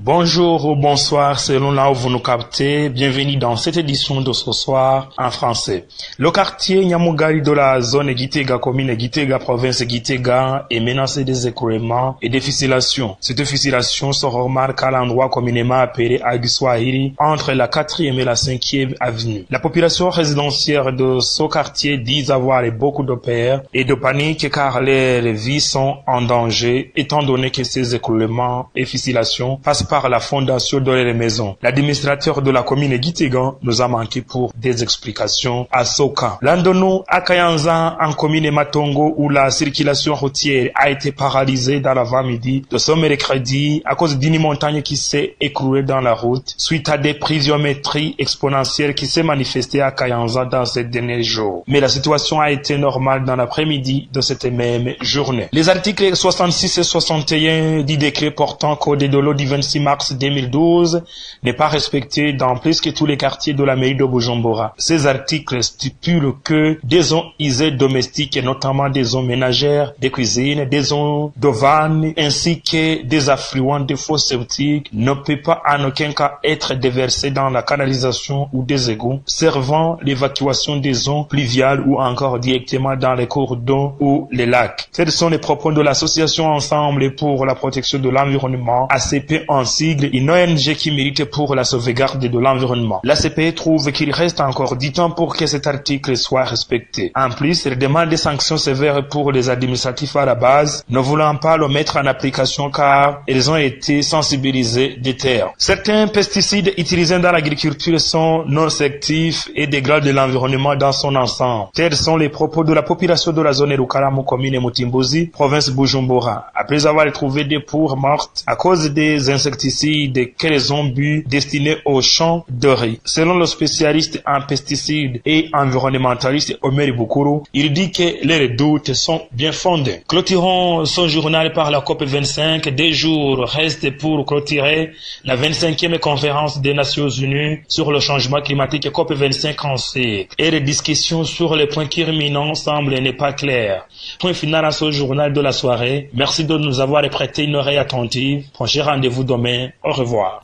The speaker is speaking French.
Bonjour ou bonsoir selon là où vous nous captez. Bienvenue dans cette édition de ce soir en français. Le quartier Nyamugari de la zone Gitega, commune Gitega, province Gitega est menacé des écroulements et des fissilations. Cette fissilation se remarque à l'endroit communément appelé Agiswahili entre la 4e et la 5e avenue. La population résidentielle de ce quartier dit avoir beaucoup de peur et de panique car les vies sont en danger étant donné que ces écroulements et fissilations passent par la fondation de les maisons. L'administrateur de la commune Gitega nous a manqué pour des explications à ce cas. L'Andono à Kayanza en commune Matongo où la circulation routière a été paralysée dans l'avant-midi de ce mercredi à cause d'une montagne qui s'est écroulée dans la route suite à des pluviométries exponentielles qui s'est manifestée à Kayanza dans ces derniers jours. Mais la situation a été normale dans l'après-midi de cette même journée. Les articles 66 et 61 du décret portant code de l'eau du 26 mars 2012 n'est pas respecté dans presque tous les quartiers de la mairie de Bujumbura. Ces articles stipulent que des eaux usées domestiques et notamment des eaux ménagères, des cuisines, des eaux de vannes ainsi que des affluents de fosses septiques ne peuvent pas en aucun cas être déversés dans la canalisation ou des égouts servant l'évacuation des eaux pluviales ou encore directement dans les cours d'eau ou les lacs. Tels sont les propos de l'association Ensemble pour la protection de l'environnement, ACP en sigle, une ONG qui milite pour la sauvegarde de l'environnement. L'ACP trouve qu'il reste encore du temps pour que cet article soit respecté. En plus, elle demande des sanctions sévères pour les administratifs à la base, ne voulant pas le mettre en application car ils ont été sensibilisés des terres. Certains pesticides utilisés dans l'agriculture sont non sélectifs et dégradent l'environnement dans son ensemble. Tels sont les propos de la population de la zone Rukaramu, commune Mutimbuzi, province Bujumbura, après avoir trouvé des pours mortes à cause des insecticides qu'elles ont bu destinés aux champs de riz. Selon le spécialiste en pesticides et environnementaliste Omer Bukuru, il dit que les doutes sont bien fondés. Clôturons son journal par la COP25. Des jours restent pour clôturer la 25e conférence des Nations Unies sur le changement climatique COP25 en cycle. Et les discussions sur les points culminants semblent ne pas claires. Point final à ce journal de la soirée. Merci de nous avoir prêté une oreille attentive. Prochain rendez-vous demain. Au revoir.